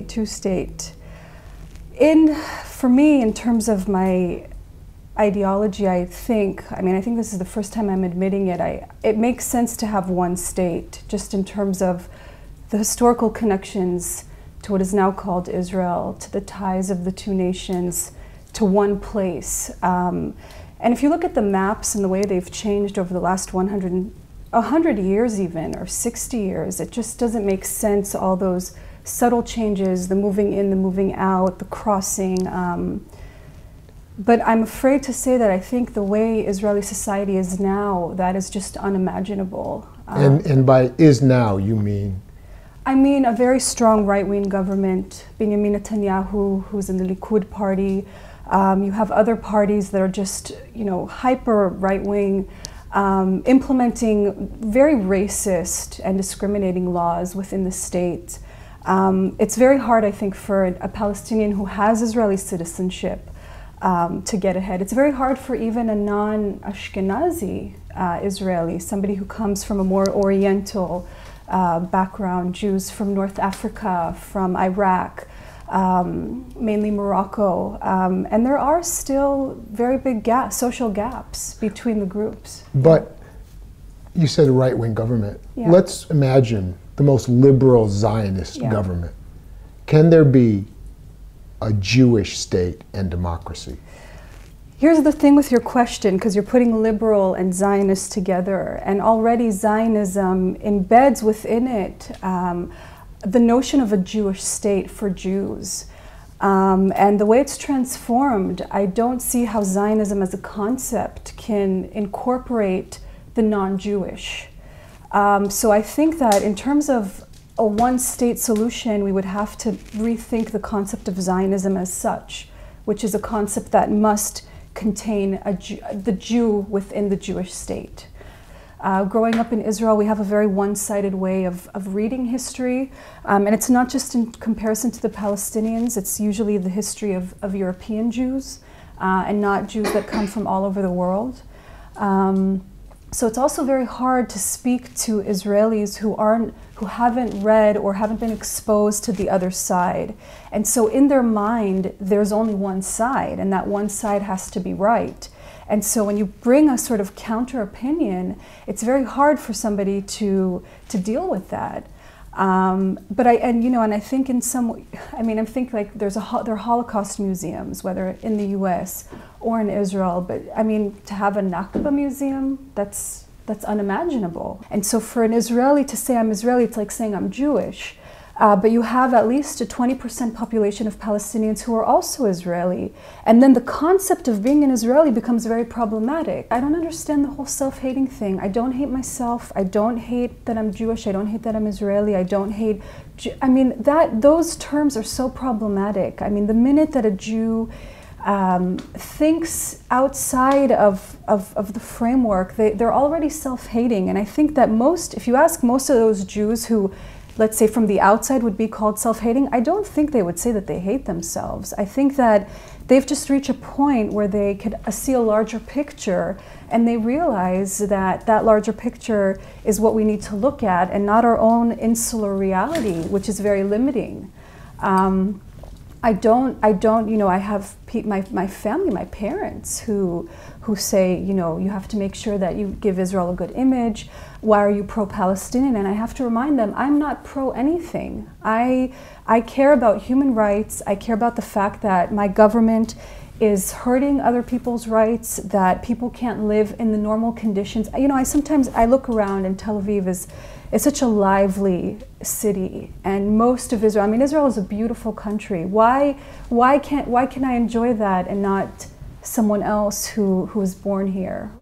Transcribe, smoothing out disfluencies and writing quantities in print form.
state, two-state. For me, in terms of my ideology, I think this is the first time I'm admitting it, it makes sense to have one state, just in terms of the historical connections to what is now called Israel, to the ties of the two nations, to one place. And if you look at the maps and the way they've changed over the last 100 years even, or 60 years, it just doesn't make sense, all those subtle changes, the moving in, the moving out, the crossing. But I'm afraid to say that I think the way Israeli society is now, that is just unimaginable. And by is now, you mean? I mean a very strong right-wing government, Benjamin Netanyahu, who's in the Likud party. You have other parties that are just, hyper right-wing, implementing very racist and discriminating laws within the state. It's very hard, I think, for a Palestinian who has Israeli citizenship to get ahead. It's very hard for even a non-Ashkenazi Israeli, somebody who comes from a more Oriental background, Jews from North Africa, from Iraq, mainly Morocco, and there are still very big social gaps between the groups. But you said a right-wing government. Yeah. Let's imagine the most liberal Zionist government. Can there be a Jewish state and democracy? Here's the thing with your question, because you're putting liberal and Zionist together, and already Zionism embeds within it the notion of a Jewish state for Jews. And the way it's transformed, I don't see how Zionism as a concept can incorporate the non-Jewish. So I think that in terms of a one-state solution, we would have to rethink the concept of Zionism as such, which is a concept that must contain the Jew within the Jewish state. Growing up in Israel, we have a very one-sided way of reading history, and it's not just in comparison to the Palestinians, it's usually the history of European Jews, and not Jews that come from all over the world. So it's also very hard to speak to Israelis who haven't read or haven't been exposed to the other side. And so in their mind, there's only one side, and that one side has to be right. And so when you bring a sort of counter opinion, it's very hard for somebody to deal with that. But I think in some, I think like there are Holocaust museums, whether in the U.S. or in Israel. But to have a Nakba museum, that's unimaginable. And so for an Israeli to say I'm Israeli, it's like saying I'm Jewish. But you have at least a 20% population of Palestinians who are also Israeli. And then the concept of being an Israeli becomes very problematic. I don't understand the whole self-hating thing. I don't hate myself. I don't hate that I'm Jewish. I don't hate that I'm Israeli. I don't hate... those terms are so problematic. The minute that a Jew thinks outside of the framework, they're already self-hating. And I think that if you ask most of those Jews who, let's say from the outside, would be called self-hating, I don't think they would say that they hate themselves. I think that they've just reached a point where they could see a larger picture, and they realize that that larger picture is what we need to look at, and not our own insular reality, which is very limiting. I have my family, my parents who say, you have to make sure that you give Israel a good image. Why are you pro-Palestinian? And I have to remind them, I'm not pro-anything. I care about human rights. I care about the fact that my government is hurting other people's rights, that people can't live in the normal conditions. Sometimes I look around, and Tel Aviv is such a lively city, and most of Israel, Israel is a beautiful country. Why can I enjoy that and not someone else who was born here?